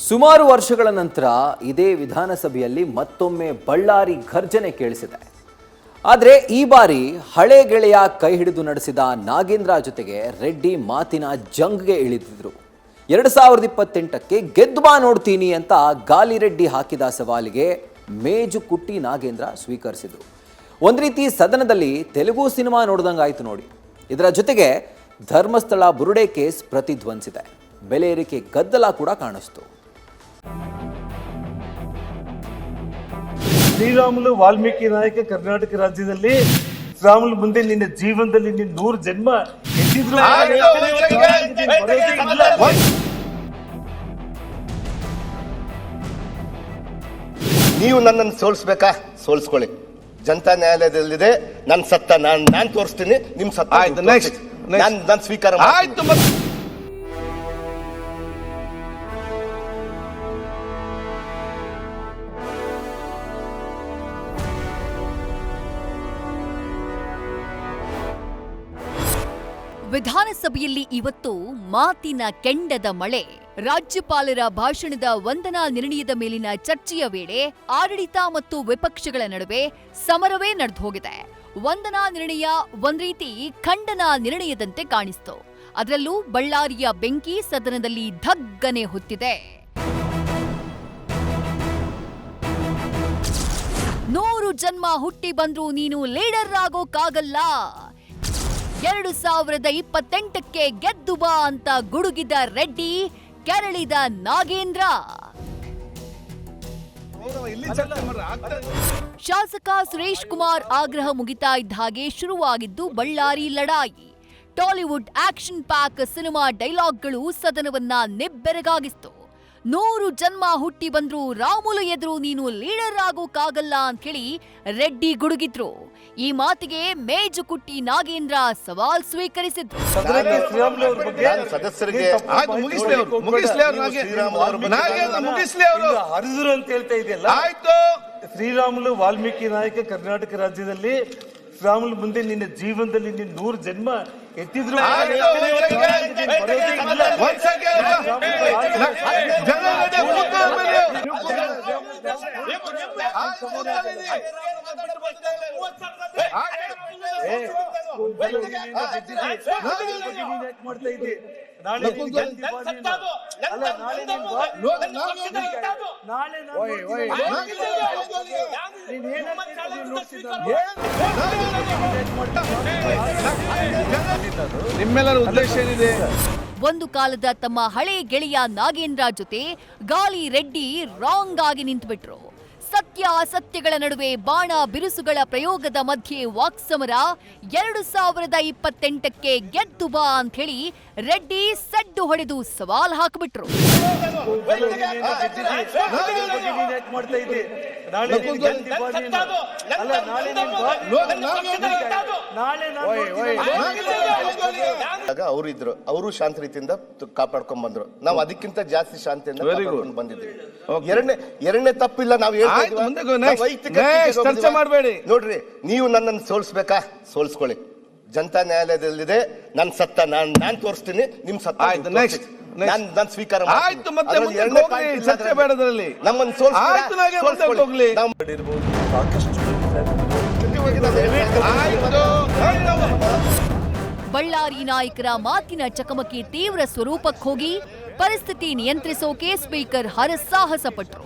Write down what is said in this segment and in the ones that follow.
ಸುಮಾರು ವರ್ಷಗಳ ನಂತರ ಇದೇ ವಿಧಾನಸಭೆಯಲ್ಲಿ ಮತ್ತೊಮ್ಮೆ ಬಳ್ಳಾರಿ ಘರ್ಜನೆ ಕೇಳಿಸಿದೆ. ಆದರೆ ಈ ಬಾರಿ ಹಳೆ ಗೆಳೆಯ ಕೈ ಹಿಡಿದು ನಡೆಸಿದ ನಾಗೇಂದ್ರ ಜೊತೆಗೆ ರೆಡ್ಡಿ ಮಾತಿನ ಜಂಗ್ಗೆ ಇಳಿದಿದ್ರು. 2028ಕ್ಕೆ ಗೆದ್ದು ಬಾ ನೋಡ್ತೀನಿ ಅಂತ ಗಾಲಿರೆಡ್ಡಿ ಹಾಕಿದ ಸವಾಲಿಗೆ ಮೇಜು ಕುಟ್ಟಿ ನಾಗೇಂದ್ರ ಸ್ವೀಕರಿಸಿದ್ರು. ಒಂದು ರೀತಿ ಸದನದಲ್ಲಿ ತೆಲುಗು ಸಿನಿಮಾ ನೋಡ್ದಂಗಾಯ್ತು ನೋಡಿ. ಇದರ ಜೊತೆಗೆ ಧರ್ಮಸ್ಥಳ ಬುರುಡೆ ಕೇಸ್ ಪ್ರತಿಧ್ವನಿಸಿದೆ. ಬೆಲೆ ಏರಿಕೆ ಗದ್ದಲ ಕೂಡ ಕಾಣಿಸ್ತು. ಶ್ರೀರಾಮುಲು ವಾಲ್ಮೀಕಿ ನಾಯಕ ಕರ್ನಾಟಕ ರಾಜ್ಯದಲ್ಲಿ ಶ್ರೀರಾಮುಲು ಮುಂದೆ ನಿನ್ನ ಜೀವನದಲ್ಲಿ ನಿನ್ನ 100 ಜನ್ಮ ಎತ್ತಿದ್ರು ನೀವು ನನ್ನನ್ನು ಸೋಲಿಸ್ಬೇಕಾ? ಸೋಲಿಸ್ಕೊಳ್ಳಿ. ಜನತಾ ನ್ಯಾಯಾಲಯದಲ್ಲಿದೆ. ನನ್ನ ಸತ್ತ ನಾನು ತೋರಿಸ್ತೀನಿ. ನಿಮ್ ಸತ್ತ ನಾನು ಸ್ವೀಕಾರ ಆಯ್ತು. ವಿಧಾನಸಭೆಯಲ್ಲಿ ಇವತ್ತು ಮಾತಿನ ಕೆಂಡದ ಮಳೆ. ರಾಜ್ಯಪಾಲರ ಭಾಷಣದ ವಂದನಾ ನಿರ್ಣಯದ ಮೇಲಿನ ಚರ್ಚೆಯ ವೇಳೆ ಆಡಳಿತ ಮತ್ತು ವಿಪಕ್ಷಗಳ ನಡುವೆ ಸಮರವೇ ನಡೆದು ಹೋಗಿದೆ. ವಂದನಾ ನಿರ್ಣಯ ಒಂದ್ ರೀತಿ ಖಂಡನಾ ನಿರ್ಣಯದಂತೆ ಕಾಣಿಸ್ತು. ಅದರಲ್ಲೂ ಬಳ್ಳಾರಿಯ ಬೆಂಕಿ ಸದನದಲ್ಲಿ ಧಗ್ಗನೆ ಹೊತ್ತಿದೆ. 100 ಜನ್ಮ ಹುಟ್ಟಿ ಬಂದ್ರೂ ನೀನು ಲೀಡರ್ ಆಗೋಕ್ಕಾಗಲ್ಲ, 2028ಕ್ಕೆ ಗೆದ್ದು ಬಾ ಅಂತ ಗುಡುಗಿದ ರೆಡ್ಡಿ, ಕೆರಳಿದ ನಾಗೇಂದ್ರ. ಶಾಸಕ ಸುರೇಶ್ ಕುಮಾರ್ ಆಗ್ರಹ ಮುಗಿತಾ ಇದ್ದ ಹಾಗೆ ಶುರುವಾಗಿದ್ದು ಬಳ್ಳಾರಿ ಲಡಾಯಿ. ಟಾಲಿವುಡ್ ಆಕ್ಷನ್ ಪ್ಯಾಕ್ ಸಿನಿಮಾ ಡೈಲಾಗ್ಗಳು ಸದನವನ್ನ ನಿಬ್ಬೆರಗಾಗಿಸ್ತು. 100 ಜನ್ಮ ಹುಟ್ಟಿ ಬಂದ್ರು ರಾಮುಲು ಎದುರು ನೀನು ಲೀಡರ್ ಆಗೋಕ್ಕಾಗಲ್ಲ ಅಂತ ಹೇಳಿ ರೆಡ್ಡಿ ಗುಡುಗಿದ್ರು. ಈ ಮಾತಿಗೆ ಮೇಜು ಕುಟ್ಟಿ ನಾಗೇಂದ್ರ ಸವಾಲ್ ಸ್ವೀಕರಿಸಿದ್ರು. ಸದಸ್ಯರಿಗೆ ಹರಿದ್ರು ಅಂತ ಹೇಳ್ತಾ ಇದೆಯಲ್ಲ. ಶ್ರೀರಾಮುಲು ವಾಲ್ಮೀಕಿ ನಾಯಕ ಕರ್ನಾಟಕ ರಾಜ್ಯದಲ್ಲಿ ಶ್ರೀರಾಮುಲು ಮುಂದೆ ನಿನ್ನ ಜೀವನದಲ್ಲಿ ನಿನ್ನ 100 ಜನ್ಮ ಎತ್ತಿದ್ರು ಮಾಡ್ತಾ ಇದ್ದೆ. ನಾಳೆ ನಿಮ್ಮೆಲ್ಲರ ಉದ್ದೇಶ ಏನಿದೆ? ಒಂದು ಕಾಲದ ತಮ್ಮ ಹಳೆ ಗೆಳೆಯ ನಾಗೇಂದ್ರ ಜೊತೆ ಗಾಲಿ ರೆಡ್ಡಿ ರಾಂಗ್ ಆಗಿ ನಿಂತುಬಿಟ್ರು. ಸತ್ಯ ಅಸತ್ಯಗಳ ನಡುವೆ ಬಾಣ ಬಿರುಸುಗಳ ಪ್ರಯೋಗದ ಮಧ್ಯೆ ವಾಕ್ಸಮರ. 2028ಕ್ಕೆ ಗೆದ್ದು ಬಾ ಅಂತ ಹೇಳಿ ರೆಡ್ಡಿ ಸಡ್ಡು ಹೊಡೆದು ಸವಾಲ್ ಹಾಕಿಬಿಟ್ರು. ಮಾಡ್ತಾ ಇದ್ದೆ. ಅವರು ಇದ್ರು, ಅವರು ಶಾಂತ ರೀತಿಯಿಂದ ಕಾಪಾಡ್ಕೊಂಡ್ ಬಂದ್ರು. ನಾವು ಅದಕ್ಕಿಂತ ಜಾಸ್ತಿ ಶಾಂತಿಯಿಂದ ಕಾಪಾಡ್ಕೊಂಡು ಬಂದಿದ್ದೀವಿ. ಎರಡನೇ ತಪ್ಪಿಲ್ಲ. ನಾವು ಚರ್ಚೆ ಮಾಡಬೇಡಿ. ನೋಡ್ರಿ, ನೀವು ನನ್ನನ್ನು ಸೋಲಿಸ್ಬೇಕಾ? ಸೋಲಿಸ್ಕೊಳ್ಳಿ. ಜನತಾ ನ್ಯಾಯಾಲಯದಲ್ಲಿದೆ. ನನ್ನ ಸತ್ತ ನಾನು ತೋರಿಸ್ತೀನಿ. ನಿಮ್ ಸತ್ತ ನಾನು ಸ್ವೀಕಾರ ಆಯ್ತು. ಮತ್ತೆ ಚರ್ಚೆ ಬೇಡದ್ರಲ್ಲಿ ನಮ್ಮನ್ನು ಹೋಗ್ಲಿ. ಬಳ್ಳಾರಿ ನಾಯಕರ ಮಾತಿನ ಚಕಮಕಿ ತೀವ್ರ ಸ್ವರೂಪಕ್ಕೆ ಹೋಗಿ ಪರಿಸ್ಥಿತಿ ನಿಯಂತ್ರಿಸೋಕೆ ಸ್ಪೀಕರ್ ಹರಸಾಹಸ ಪಟ್ರು.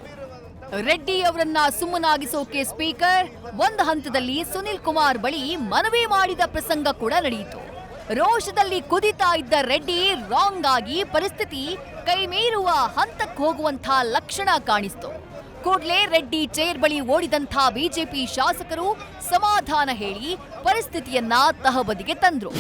ರೆಡ್ಡಿ ಅವರನ್ನ ಸುಮ್ಮನಾಗಿಸೋಕೆ ಸ್ಪೀಕರ್ ಒಂದು ಹಂತದಲ್ಲಿ ಸುನಿಲ್ ಕುಮಾರ್ ಬಳಿ ಮನವಿ ಮಾಡಿದ ಪ್ರಸಂಗ ಕೂಡ ನಡೆಯಿತು. ರೋಷದಲ್ಲಿ ಕುದಿತಾ ಇದ್ದ ರೆಡ್ಡಿ ರಾಂಗ್ ಆಗಿ ಪರಿಸ್ಥಿತಿ ಕೈಮೀರುವ ಹಂತಕ್ಕೆ ಹೋಗುವಂಥ ಲಕ್ಷಣ ಕಾಣಿಸ್ತು. ಕೂಡಲೇ ರೆಡ್ಡಿ ಚೇರ್ ಬಳಿ ಓಡಿದಂಥ ಬಿಜೆಪಿ ಶಾಸಕರು ಸಮಾಧಾನ ಹೇಳಿ ಪರಿಸ್ಥಿತಿಯನ್ನ ತಹಬದಿಗೆ ತಂದ್ರು.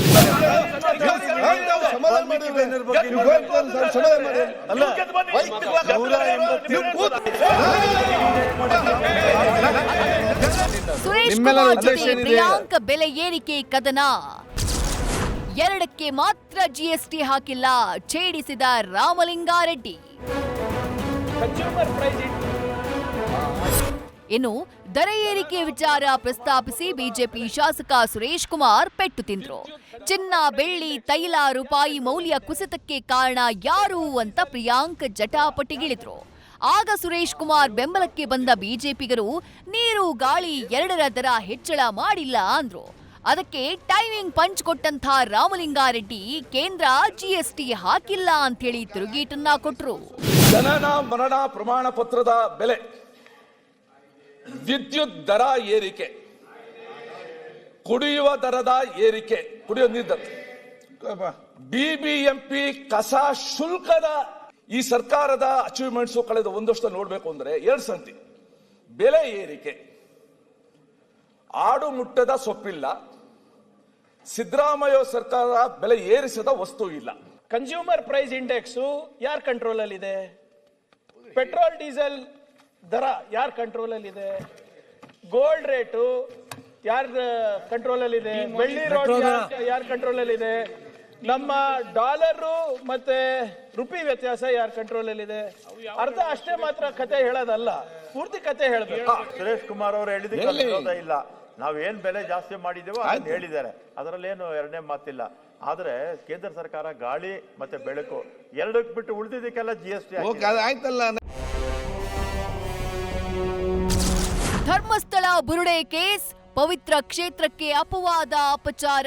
ಸುರೇಶ್ ಕುಮಾರ್ ಜೊತೆ ಪ್ರಿಯಾಂಕ ಬೆಲೆ ಏರಿಕೆ ಕದನ. 2ಕ್ಕೆ ಮಾತ್ರ ಜಿಎಸ್ಟಿ ಹಾಕಿಲ್ಲ, ಛೇಡಿಸಿದ ರಾಮಲಿಂಗಾರೆಡ್ಡಿ. ಇನ್ನು ದರ ಏರಿಕೆ ವಿಚಾರ ಪ್ರಸ್ತಾಪಿಸಿ ಬಿಜೆಪಿ ಶಾಸಕ ಸುರೇಶ್ ಕುಮಾರ್ ಪೆಟ್ಟು ತಿಂದ್ರು. ಚಿನ್ನ, ಬೆಳ್ಳಿ, ತೈಲ, ರೂಪಾಯಿ ಮೌಲ್ಯ ಕುಸಿತಕ್ಕೆ ಕಾರಣ ಯಾರು ಅಂತ ಪ್ರಿಯಾಂಕ್ ಜಟಾಪಟಿಗಿಳಿದ್ರು. ಆಗ ಸುರೇಶ್ ಕುಮಾರ್ ಬೆಂಬಲಕ್ಕೆ ಬಂದ ಬಿಜೆಪಿಗರು ನೀರು, ಗಾಳಿ ಎರಡರ ದರ ಹೆಚ್ಚಳ ಮಾಡಿಲ್ಲ ಅಂದ್ರು. ಅದಕ್ಕೆ ಟೈಮಿಂಗ್ ಪಂಚ್ ಕೊಟ್ಟಂತ ರಾಮಲಿಂಗಾರೆಡ್ಡಿ ಕೇಂದ್ರ ಜಿಎಸ್ಟಿ ಹಾಕಿಲ್ಲ ಅಂತೇಳಿ ತಿರುಗೀಟನ್ನ ಕೊಟ್ರು. ಜನನ ಮರಣ ಪ್ರಮಾಣ ಪತ್ರದ ಬೆಲೆ, ವಿದ್ಯುತ್ ದರ ಏರಿಕೆ, ಕುಡಿಯುವ ದರದ ಏರಿಕೆ, ಕುಡಿಯುವ ನೀರು, ಬಿಬಿಎಂಪಿ ಕಸ ಶುಲ್ಕದ ಈ ಸರ್ಕಾರದ ಅಚೀವ್ಮೆಂಟ್ಸ್ ಕಳೆದ ಒಂದು ವರ್ಷ ನೋಡ್ಬೇಕು ಅಂದ್ರೆ 2 ಸಂತಿ ಬೆಲೆ ಏರಿಕೆ, ಆಡು ಮುಟ್ಟದ ಸೊಪ್ಪಿಲ್ಲ, ಸಿದ್ದರಾಮಯ್ಯ ಸರ್ಕಾರ ಬೆಲೆ ಏರಿಸದ ವಸ್ತು ಇಲ್ಲ. ಕನ್ಸ್ಯೂಮರ್ ಪ್ರೈಸ್ ಇಂಡೆಕ್ಸ್ ಯಾರ ಕಂಟ್ರೋಲ್ ಅಲ್ಲಿ ಇದೆ? ಪೆಟ್ರೋಲ್ ಡೀಸೆಲ್ ದರ ಯಾರ ಕಂಟ್ರೋಲ್ ಅಲ್ಲಿ ಇದೆ? ಗೋಲ್ಡ್ ರೇಟು ಯಾರ ಕಂಟ್ರೋಲ್ ಅಲ್ಲಿ ಇದೆ? ಬೆಳ್ಳಿ ರೇಟ್ ಯಾರ ಕಂಟ್ರೋಲ್ ಅಲ್ಲಿ ಇದೆ? ನಮ್ಮ ಡಾಲರ್ ಮತ್ತೆ ರುಪಿ ವ್ಯತ್ಯಾಸ ಯಾರ ಕಂಟ್ರೋಲ್ ಅಲ್ಲಿ ಇದೆ? ಅರ್ಧ ಅಷ್ಟೇ ಮಾತ್ರ ಕತೆ ಹೇಳೋದಲ್ಲ, ಪೂರ್ತಿ ಕತೆ ಹೇಳಬೇಕು. ಸುರೇಶ್ ಕುಮಾರ್ ಅವರು ಹೇಳಿದ ಇಲ್ಲ, ನಾವೇನ್ ಬೆಲೆ ಜಾಸ್ತಿ ಮಾಡಿದ್ದೇವೋ ಅದನ್ನ ಹೇಳಿದ್ದಾರೆ, ಅದರಲ್ಲೇನು ಎರಡನೇ ಮಾತಿಲ್ಲ. ಆದ್ರೆ ಕೇಂದ್ರ ಸರ್ಕಾರ ಗಾಳಿ ಮತ್ತೆ ಬೆಳಕು ಎರಡಕ್ಕೆ ಬಿಟ್ಟು ಉಳಿದಿದ್ದಕ್ಕೆಲ್ಲ GST ಆಯ್ತಲ್ಲ. ಧರ್ಮಸ್ಥಳ ಬುರುಡೆ ಕೇಸ್, ಪವಿತ್ರ ಕ್ಷೇತ್ರಕ್ಕೆ ಅಪವಾದ, ಅಪಚಾರ.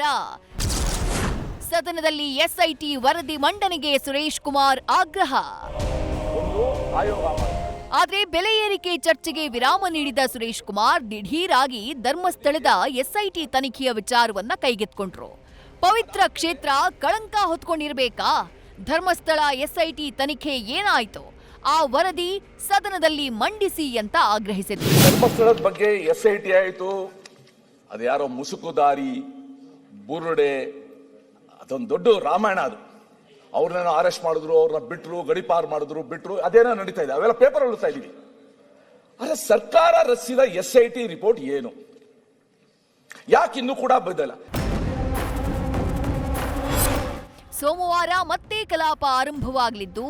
ಸದನದಲ್ಲಿ ಎಸ್ಐಟಿ ವರದಿ ಮಂಡನೆಗೆ ಸುರೇಶ್ ಕುಮಾರ್ ಆಗ್ರಹ. ಆದ್ರೆ ಬೆಲೆ ಏರಿಕೆ ಚರ್ಚೆಗೆ ವಿರಾಮ ನೀಡಿದ ಸುರೇಶ್ ಕುಮಾರ್ ದಿಢೀರಾಗಿ ಧರ್ಮಸ್ಥಳದ ಎಸ್ಐಟಿ ತನಿಖೆಯ ವಿಚಾರವನ್ನ ಕೈಗೆತ್ಕೊಂಡ್ರು. ಪವಿತ್ರ ಕ್ಷೇತ್ರ ಕಳಂಕ ಹೊತ್ಕೊಂಡಿರ್ಬೇಕಾ? ಧರ್ಮಸ್ಥಳ ಎಸ್ಐಟಿ ತನಿಖೆ ಏನಾಯ್ತು? ಆ ವರದಿ ಸದನದಲ್ಲಿ ಮಂಡಿಸಿ ಅಂತ ಆಗ್ರಹಿಸಿದ್ರು. ಧರ್ಮಸ್ಥಳದ ಬಗ್ಗೆ ಎಸ್ಐಟಿ ಆಯಿತು, ಅದು ಯಾರೋ ಮುಸುಕುದಾರಿ ಬುರುಡೆ, ಅದೊಂದು ದೊಡ್ಡ ರಾಮಾಯಣ. ಅದು ಅವ್ರನ್ನೇನೋ ಅರೆಸ್ಟ್ ಮಾಡಿದ್ರು, ಅವ್ರನ್ನ ಬಿಟ್ರು, ಗಡಿಪಾರು ಮಾಡಿದ್ರು, ಬಿಟ್ರು, ಅದೇನೋ ನಡೀತಾ ಇದೆ, ಅವೆಲ್ಲ ಪೇಪರ್ ಓದ್ತಾ ಇದೀವಿ. ಆದ್ರೆ ಸರ್ಕಾರ ರಚಿಸಿದ ಎಸ್ಐಟಿ ರಿಪೋರ್ಟ್ ಏನು, ಯಾಕೆ ಇನ್ನೂ ಕೂಡ ಬದಲ? ಸೋಮವಾರ ಮತ್ತೆ ಕಲಾಪ ಆರಂಭವಾಗಲಿದ್ದು,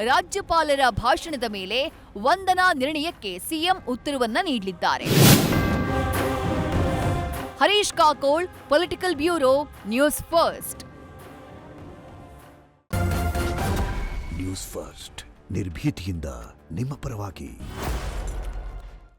ರಾಜ್ಯಪಾಲರ ಭಾಷಣದ ಮೇಲೆ ವಂದನಾ ನಿರ್ಣಯಕ್ಕೆ ಸಿಎಂ ಉತ್ತರವನ್ನ ನೀಡಲಿದ್ದಾರೆ. Harish Kakol, political bureau, news first. News first ನಿರ್ಭೀತಿಯಿಂದ ನಿಮ್ಮ ಪರವಾಗಿ.